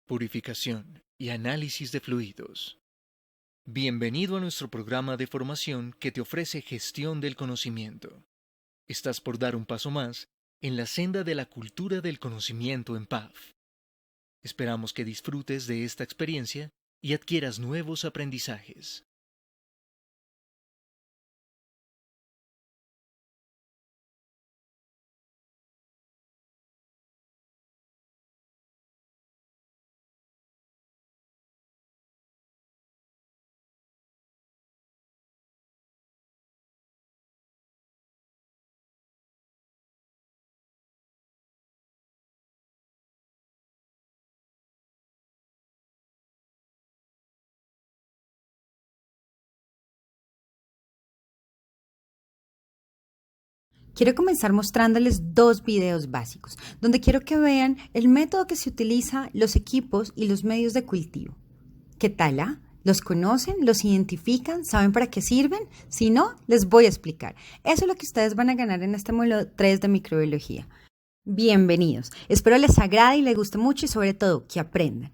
purificación y análisis de fluidos. Bienvenido a nuestro programa de formación que te ofrece gestión del conocimiento. Estás por dar un paso más en la senda de la cultura del conocimiento en PAF. Esperamos que disfrutes de esta experiencia y adquieras nuevos aprendizajes. Quiero comenzar mostrándoles dos videos básicos, donde quiero que vean el método que se utiliza, los equipos y los medios de cultivo. ¿Qué tal, ah? ¿Los conocen? ¿Los identifican? ¿Saben para qué sirven? Si no, les voy a explicar. Eso es lo que ustedes van a ganar en este módulo 3 de microbiología. Bienvenidos. Espero les agrade y les guste mucho y sobre todo que aprendan.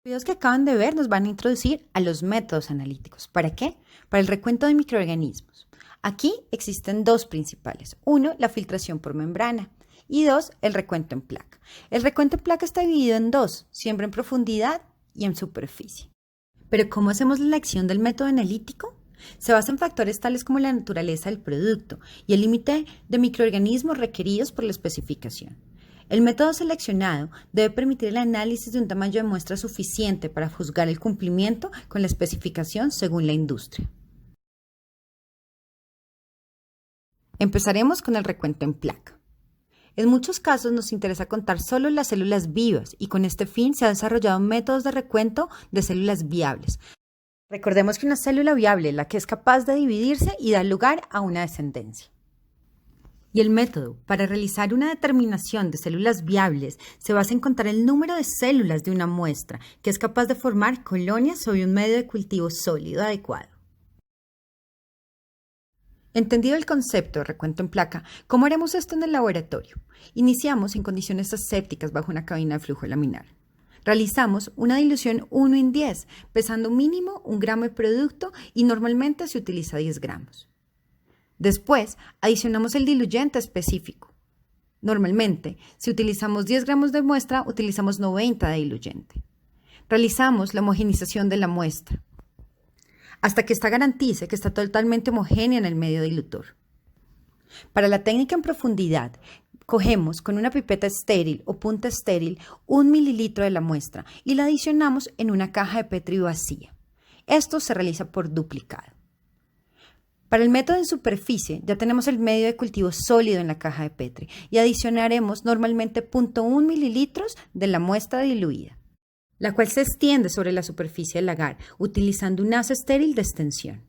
Los videos que acaban de ver nos van a introducir a los métodos analíticos. ¿Para qué? Para el recuento de microorganismos. Aquí existen dos principales. Uno, la filtración por membrana. Y dos, el recuento en placa. El recuento en placa está dividido en dos, siempre en profundidad y en superficie. Pero ¿cómo hacemos la elección del método analítico? Se basa en factores tales como la naturaleza del producto y el límite de microorganismos requeridos por la especificación. El método seleccionado debe permitir el análisis de un tamaño de muestra suficiente para juzgar el cumplimiento con la especificación según la industria. Empezaremos con el recuento en placa. En muchos casos nos interesa contar solo las células vivas y con este fin se han desarrollado métodos de recuento de células viables. Recordemos que una célula viable es la que es capaz de dividirse y dar lugar a una descendencia. Y el método para realizar una determinación de células viables se basa en contar el número de células de una muestra que es capaz de formar colonias sobre un medio de cultivo sólido adecuado. Entendido el concepto de recuento en placa, ¿cómo haremos esto en el laboratorio? Iniciamos en condiciones asépticas bajo una cabina de flujo laminar. Realizamos una dilución 1:10, pesando mínimo 1 gramo de producto y normalmente se utiliza 10 gramos. Después, adicionamos el diluyente específico. Normalmente, si utilizamos 10 gramos de muestra, utilizamos 90 de diluyente. Realizamos la homogenización de la muestra, hasta que ésta garantice que está totalmente homogénea en el medio dilutor. Para la técnica en profundidad, cogemos con una pipeta estéril o punta estéril 1 mililitro de la muestra y la adicionamos en una caja de Petri vacía. Esto se realiza por duplicado. Para el método en superficie, ya tenemos el medio de cultivo sólido en la caja de Petri y adicionaremos normalmente 0.1 mililitros de la muestra diluida, la cual se extiende sobre la superficie del agar utilizando un asa estéril de extensión.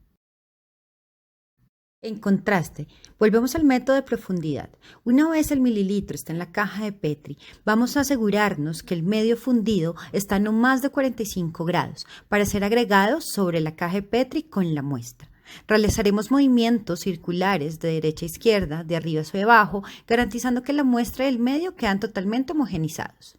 En contraste, volvemos al método de profundidad. Una vez el mililitro está en la caja de Petri, vamos a asegurarnos que el medio fundido está a no más de 45 grados para ser agregado sobre la caja de Petri con la muestra. Realizaremos movimientos circulares de derecha a izquierda, de arriba hacia abajo, garantizando que la muestra y el medio quedan totalmente homogenizados.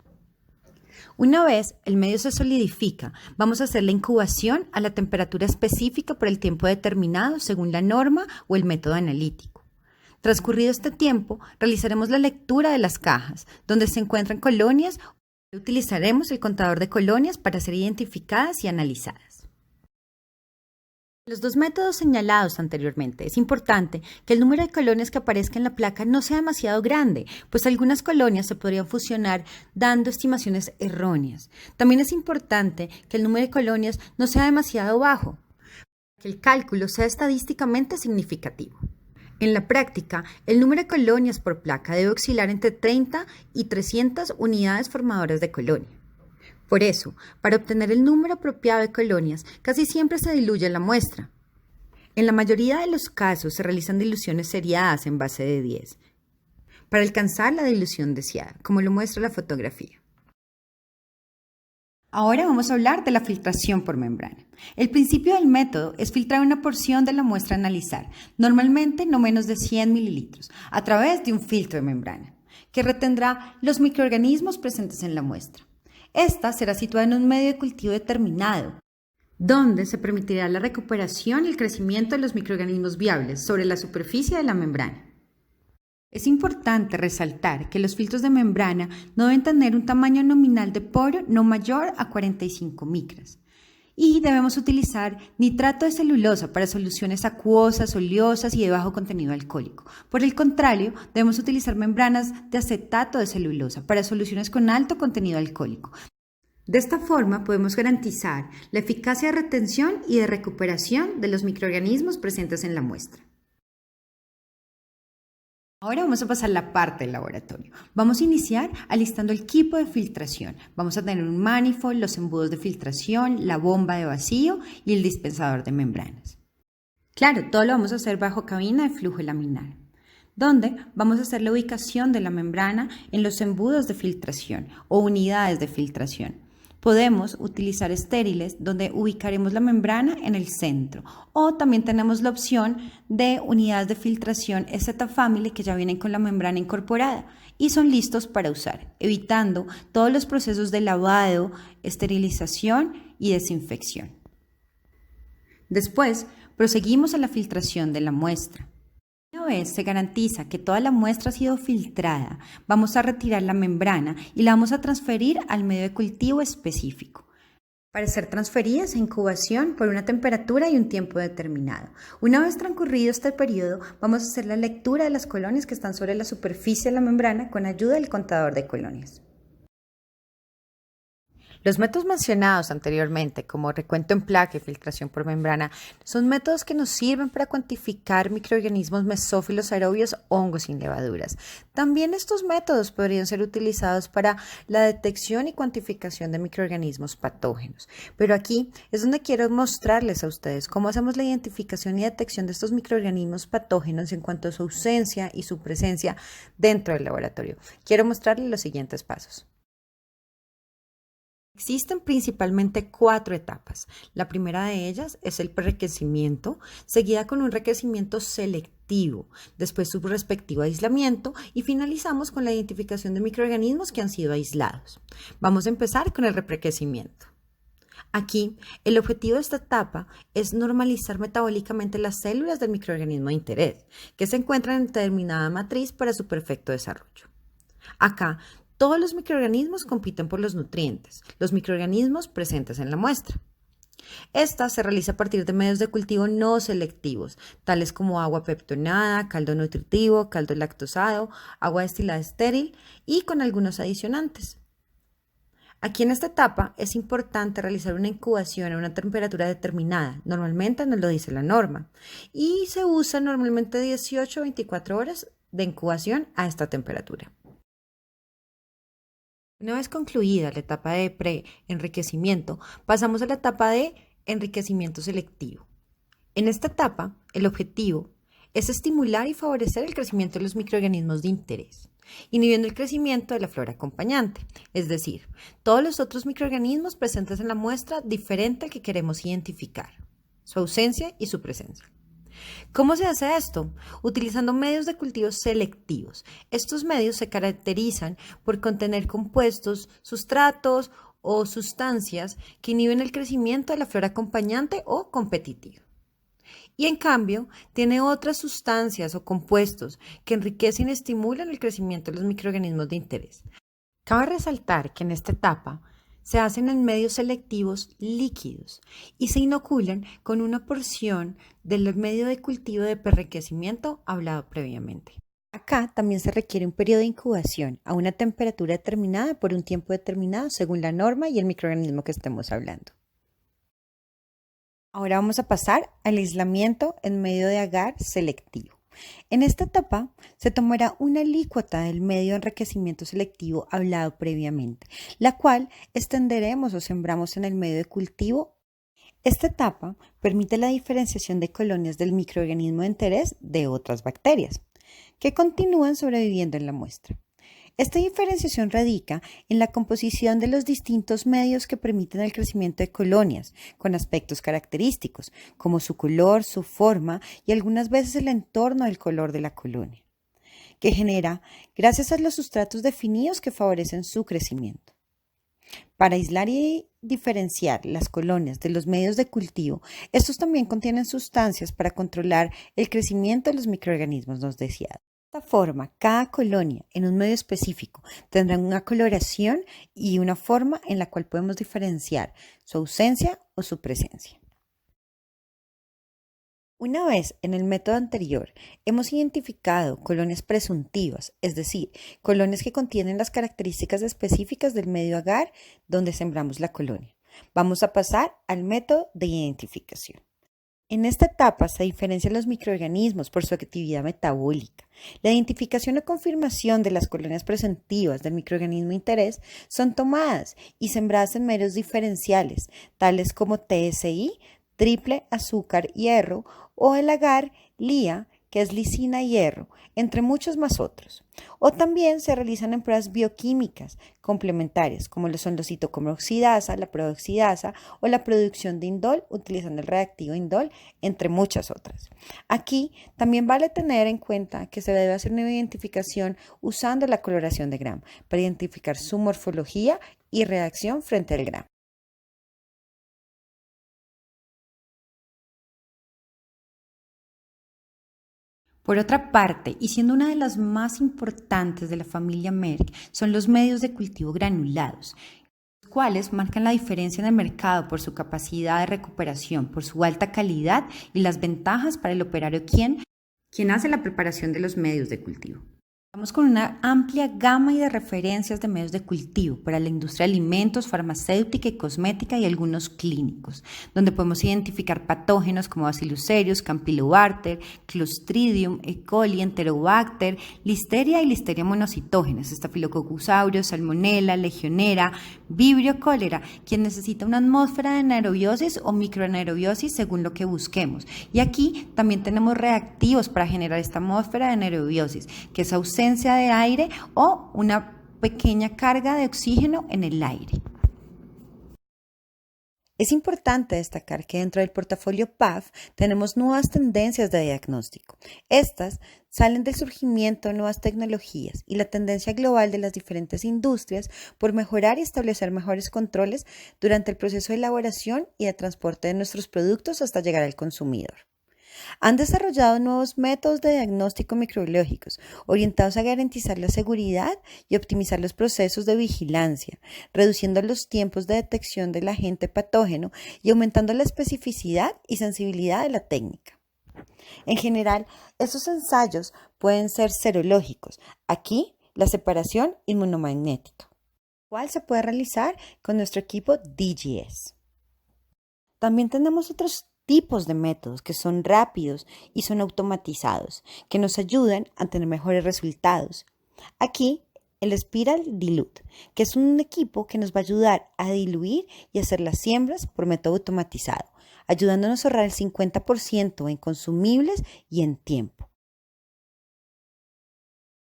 Una vez el medio se solidifica, vamos a hacer la incubación a la temperatura específica por el tiempo determinado según la norma o el método analítico. Transcurrido este tiempo, realizaremos la lectura de las cajas, donde se encuentran colonias. Utilizaremos el contador de colonias para ser identificadas y analizadas. Los dos métodos señalados anteriormente, es importante que el número de colonias que aparezca en la placa no sea demasiado grande, pues algunas colonias se podrían fusionar dando estimaciones erróneas. También es importante que el número de colonias no sea demasiado bajo, para que el cálculo sea estadísticamente significativo. En la práctica, el número de colonias por placa debe oscilar entre 30 y 300 unidades formadoras de colonia. Por eso, para obtener el número apropiado de colonias, casi siempre se diluye la muestra. En la mayoría de los casos se realizan diluciones seriadas en base de 10, para alcanzar la dilución deseada, como lo muestra la fotografía. Ahora vamos a hablar de la filtración por membrana. El principio del método es filtrar una porción de la muestra a analizar, normalmente no menos de 100 mililitros, a través de un filtro de membrana, que retendrá los microorganismos presentes en la muestra. Esta será situada en un medio de cultivo determinado, donde se permitirá la recuperación y el crecimiento de los microorganismos viables sobre la superficie de la membrana. Es importante resaltar que los filtros de membrana no deben tener un tamaño nominal de poro no mayor a 45 micras. Y debemos utilizar nitrato de celulosa para soluciones acuosas, oleosas y de bajo contenido alcohólico. Por el contrario, debemos utilizar membranas de acetato de celulosa para soluciones con alto contenido alcohólico. De esta forma podemos garantizar la eficacia de retención y de recuperación de los microorganismos presentes en la muestra. Ahora vamos a pasar a la parte del laboratorio. Vamos a iniciar alistando el equipo de filtración. Vamos a tener un manifold, los embudos de filtración, la bomba de vacío y el dispensador de membranas. Claro, todo lo vamos a hacer bajo cabina de flujo laminar, donde vamos a hacer la ubicación de la membrana en los embudos de filtración o unidades de filtración. Podemos utilizar estériles donde ubicaremos la membrana en el centro, o también tenemos la opción de unidades de filtración Z-Family que ya vienen con la membrana incorporada y son listos para usar, evitando todos los procesos de lavado, esterilización y desinfección. Después, proseguimos a la filtración de la muestra. Una vez se garantiza que toda la muestra ha sido filtrada, vamos a retirar la membrana y la vamos a transferir al medio de cultivo específico, para ser transferidas a incubación por una temperatura y un tiempo determinado. Una vez transcurrido este periodo, vamos a hacer la lectura de las colonias que están sobre la superficie de la membrana con ayuda del contador de colonias. Los métodos mencionados anteriormente, como recuento en placa y filtración por membrana, son métodos que nos sirven para cuantificar microorganismos mesófilos aerobios, hongos sin levaduras. También estos métodos podrían ser utilizados para la detección y cuantificación de microorganismos patógenos. Pero aquí es donde quiero mostrarles a ustedes cómo hacemos la identificación y detección de estos microorganismos patógenos en cuanto a su ausencia y su presencia dentro del laboratorio. Quiero mostrarles los siguientes pasos. Existen principalmente 4 etapas. La primera de ellas es el preenriquecimiento, seguida con un enriquecimiento selectivo, después su respectivo aislamiento y finalizamos con la identificación de microorganismos que han sido aislados. Vamos a empezar con el preenriquecimiento. Aquí, el objetivo de esta etapa es normalizar metabólicamente las células del microorganismo de interés, que se encuentran en determinada matriz para su perfecto desarrollo. Acá, todos los microorganismos compiten por los nutrientes, los microorganismos presentes en la muestra. Esta se realiza a partir de medios de cultivo no selectivos, tales como agua peptonada, caldo nutritivo, caldo lactosado, agua destilada estéril y con algunos adicionantes. Aquí en esta etapa es importante realizar una incubación a una temperatura determinada, normalmente nos lo dice la norma, y se usa normalmente 18 a 24 horas de incubación a esta temperatura. Una vez concluida la etapa de preenriquecimiento, pasamos a la etapa de enriquecimiento selectivo. En esta etapa, el objetivo es estimular y favorecer el crecimiento de los microorganismos de interés, inhibiendo el crecimiento de la flora acompañante, es decir, todos los otros microorganismos presentes en la muestra diferente al que queremos identificar, su ausencia y su presencia. ¿Cómo se hace esto? Utilizando medios de cultivo selectivos. Estos medios se caracterizan por contener compuestos, sustratos o sustancias que inhiben el crecimiento de la flora acompañante o competitiva. Y en cambio, tiene otras sustancias o compuestos que enriquecen y estimulan el crecimiento de los microorganismos de interés. Cabe resaltar que en esta etapa se hacen en medios selectivos líquidos y se inoculan con una porción del medio de cultivo de preenriquecimiento hablado previamente. Acá también se requiere un periodo de incubación a una temperatura determinada por un tiempo determinado según la norma y el microorganismo que estemos hablando. Ahora vamos a pasar al aislamiento en medio de agar selectivo. En esta etapa se tomará una alícuota del medio de enriquecimiento selectivo hablado previamente, la cual extenderemos o sembramos en el medio de cultivo. Esta etapa permite la diferenciación de colonias del microorganismo de interés de otras bacterias, que continúan sobreviviendo en la muestra. Esta diferenciación radica en la composición de los distintos medios que permiten el crecimiento de colonias, con aspectos característicos, como su color, su forma y algunas veces el entorno del color de la colonia, que genera gracias a los sustratos definidos que favorecen su crecimiento. Para aislar y diferenciar las colonias de los medios de cultivo, estos también contienen sustancias para controlar el crecimiento de los microorganismos no deseados. De esta forma, cada colonia en un medio específico tendrá una coloración y una forma en la cual podemos diferenciar su ausencia o su presencia. Una vez en el método anterior hemos identificado colonias presuntivas, es decir, colonias que contienen las características específicas del medio agar donde sembramos la colonia. Vamos a pasar al método de identificación. En esta etapa se diferencian los microorganismos por su actividad metabólica. La identificación o confirmación de las colonias presuntivas del microorganismo de interés son tomadas y sembradas en medios diferenciales, tales como TSI, triple azúcar hierro, o el agar LIA, que es lisina y hierro, entre muchos más otros. O también se realizan en pruebas bioquímicas complementarias, como lo son la citocomoxidasa, la peroxidasa o la producción de indol utilizando el reactivo indol, entre muchas otras. Aquí también vale tener en cuenta que se debe hacer una identificación usando la coloración de Gram para identificar su morfología y reacción frente al Gram. Por otra parte, y siendo una de las más importantes de la familia Merck, son los medios de cultivo granulados, los cuales marcan la diferencia en el mercado por su capacidad de recuperación, por su alta calidad y las ventajas para el operario quien hace la preparación de los medios de cultivo. Estamos con una amplia gama de referencias de medios de cultivo para la industria de alimentos, farmacéutica y cosmética y algunos clínicos, donde podemos identificar patógenos como Bacillus cereus, Campylobacter, Clostridium, E. coli, Enterobacter, Listeria y Listeria monocitógenas, Staphylococcus aureus, Salmonella, Legionella, Vibrio cólera, quien necesita una atmósfera de anaerobiosis o microanaerobiosis según lo que busquemos. Y aquí también tenemos reactivos para generar esta atmósfera de anaerobiosis, que es ausencia de aire o una pequeña carga de oxígeno en el aire. Es importante destacar que dentro del portafolio PAF tenemos nuevas tendencias de diagnóstico. Estas salen del surgimiento de nuevas tecnologías y la tendencia global de las diferentes industrias por mejorar y establecer mejores controles durante el proceso de elaboración y de transporte de nuestros productos hasta llegar al consumidor. Han desarrollado nuevos métodos de diagnóstico microbiológicos orientados a garantizar la seguridad y optimizar los procesos de vigilancia, reduciendo los tiempos de detección del agente patógeno y aumentando la especificidad y sensibilidad de la técnica. En general, estos ensayos pueden ser serológicos. Aquí, la separación inmunomagnética, cual se puede realizar con nuestro equipo DGS. También tenemos otros tipos de métodos que son rápidos y son automatizados, que nos ayudan a tener mejores resultados. Aquí, el Spiral Dilute, que es un equipo que nos va a ayudar a diluir y hacer las siembras por método automatizado, ayudándonos a ahorrar el 50% en consumibles y en tiempo.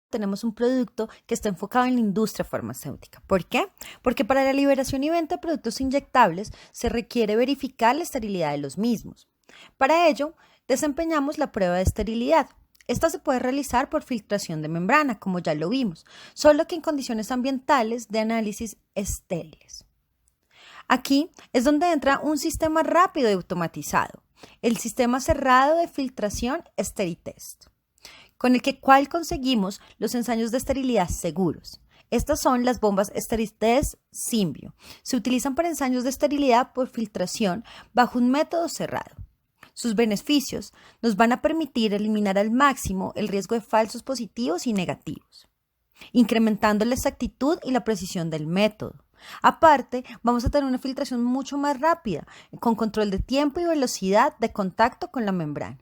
Tenemos un producto que está enfocado en la industria farmacéutica. ¿Por qué? Porque para la liberación y venta de productos inyectables se requiere verificar la esterilidad de los mismos. Para ello, desempeñamos la prueba de esterilidad. Esta se puede realizar por filtración de membrana, como ya lo vimos, solo que en condiciones ambientales de análisis estériles. Aquí es donde entra un sistema rápido y automatizado, el sistema cerrado de filtración SteriTest, con el cual conseguimos los ensayos de esterilidad seguros. Estas son las bombas SteriTest Symbio. Se utilizan para ensayos de esterilidad por filtración bajo un método cerrado. Sus beneficios nos van a permitir eliminar al máximo el riesgo de falsos positivos y negativos, incrementando la exactitud y la precisión del método. Aparte, vamos a tener una filtración mucho más rápida, con control de tiempo y velocidad de contacto con la membrana.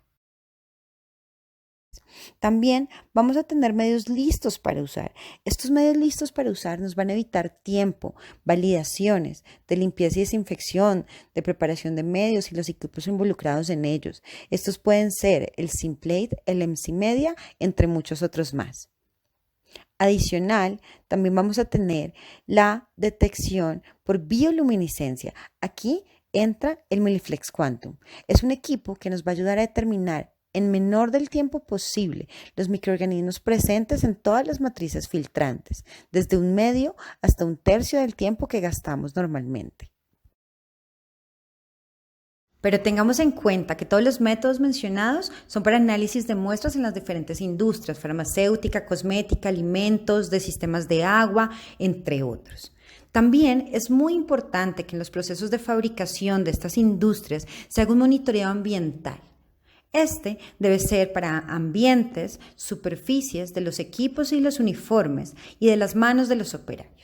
También vamos a tener medios listos para usar. Estos medios listos para usar nos van a evitar tiempo, validaciones de limpieza y desinfección, de preparación de medios y los equipos involucrados en ellos. Estos pueden ser el Simplate, el MC Media, entre muchos otros más. Adicional, también vamos a tener la detección por bioluminiscencia. Aquí entra el Miliflex Quantum. Es un equipo que nos va a ayudar a determinar en menor del tiempo posible los microorganismos presentes en todas las matrices filtrantes, desde un medio hasta un tercio del tiempo que gastamos normalmente. Pero tengamos en cuenta que todos los métodos mencionados son para análisis de muestras en las diferentes industrias, farmacéutica, cosmética, alimentos, de sistemas de agua, entre otros. También es muy importante que en los procesos de fabricación de estas industrias se haga un monitoreo ambiental. Este debe ser para ambientes, superficies de los equipos y los uniformes y de las manos de los operarios.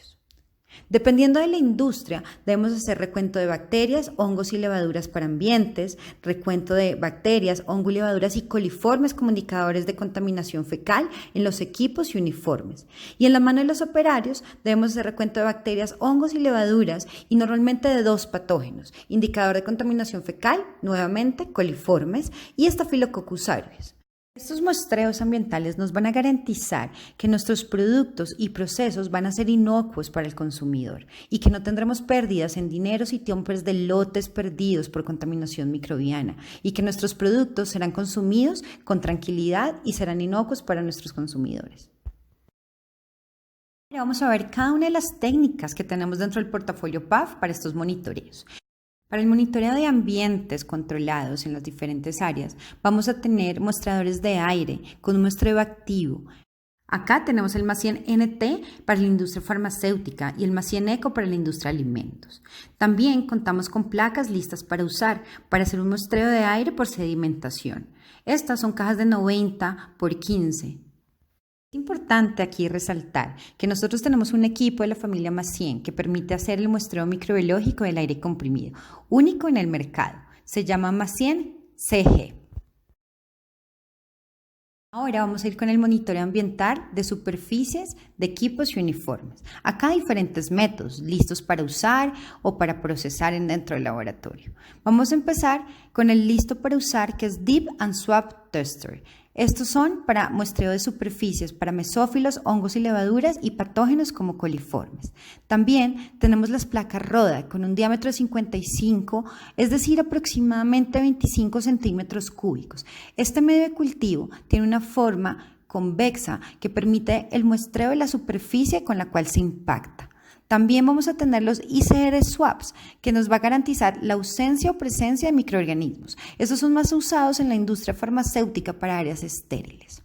Dependiendo de la industria, debemos hacer recuento de bacterias, hongos y levaduras para ambientes, recuento de bacterias, hongos, levaduras y coliformes como indicadores de contaminación fecal en los equipos y uniformes. Y en la mano de los operarios debemos hacer recuento de bacterias, hongos y levaduras y normalmente de 2 patógenos, indicador de contaminación fecal, nuevamente coliformes y Staphylococcus aureus. Estos muestreos ambientales nos van a garantizar que nuestros productos y procesos van a ser inocuos para el consumidor y que no tendremos pérdidas en dineros y tiempos de lotes perdidos por contaminación microbiana y que nuestros productos serán consumidos con tranquilidad y serán inocuos para nuestros consumidores. Ahora vamos a ver cada una de las técnicas que tenemos dentro del portafolio PAF para estos monitoreos. Para el monitoreo de ambientes controlados en las diferentes áreas, vamos a tener muestradores de aire con un muestreo activo. Acá tenemos el MAS100 NT para la industria farmacéutica y el MAS100 ECO para la industria de alimentos. También contamos con placas listas para usar para hacer un muestreo de aire por sedimentación. Estas son cajas de 90 por 15. Es importante aquí resaltar que nosotros tenemos un equipo de la familia MAS100 que permite hacer el muestreo microbiológico del aire comprimido, único en el mercado. Se llama MAS100 CG. Ahora vamos a ir con el monitoreo ambiental de superficies, de equipos y uniformes. Acá hay diferentes métodos listos para usar o para procesar dentro del laboratorio. Vamos a empezar con el listo para usar, que es Dip and Swab Tester. Estos son para muestreo de superficies para mesófilos, hongos y levaduras y patógenos como coliformes. También tenemos las placas Roda con un diámetro de 55, es decir, aproximadamente 25 centímetros cúbicos. Este medio de cultivo tiene una forma convexa que permite el muestreo de la superficie con la cual se impacta. También vamos a tener los ICR Swabs, que nos va a garantizar la ausencia o presencia de microorganismos. Estos son más usados en la industria farmacéutica para áreas estériles.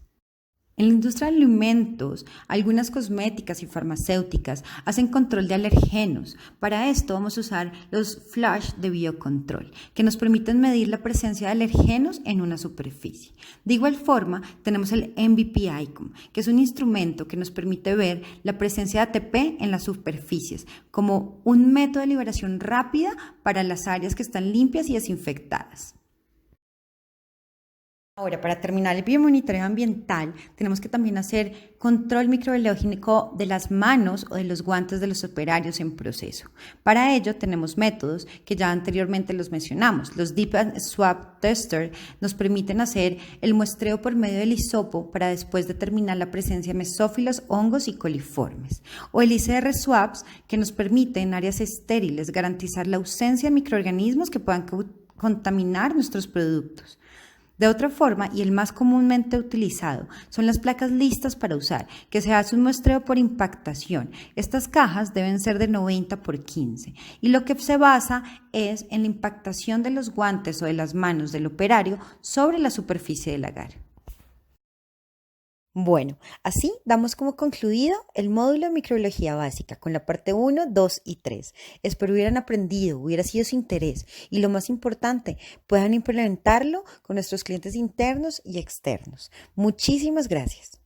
En la industria de alimentos, algunas cosméticas y farmacéuticas hacen control de alergenos. Para esto vamos a usar los flash de biocontrol, que nos permiten medir la presencia de alergenos en una superficie. De igual forma, tenemos el MVP Icon, que es un instrumento que nos permite ver la presencia de ATP en las superficies, como un método de liberación rápida para las áreas que están limpias y desinfectadas. Ahora, para terminar el biomonitoreo ambiental, tenemos que también hacer control microbiológico de las manos o de los guantes de los operarios en proceso. Para ello, tenemos métodos que ya anteriormente los mencionamos. Los Dip and Swab Tester nos permiten hacer el muestreo por medio del hisopo para después determinar la presencia de mesófilos, hongos y coliformes. O el ICR Swabs, que nos permite en áreas estériles garantizar la ausencia de microorganismos que puedan contaminar nuestros productos. De otra forma, y el más comúnmente utilizado, son las placas listas para usar, que se hace un muestreo por impactación. Estas cajas deben ser de 90 por 15 y lo que se basa es en la impactación de los guantes o de las manos del operario sobre la superficie del agar. Bueno, así damos como concluido el módulo de microbiología básica con la parte 1, 2 y 3. Espero hubieran aprendido, hubiera sido su interés y lo más importante, puedan implementarlo con nuestros clientes internos y externos. Muchísimas gracias.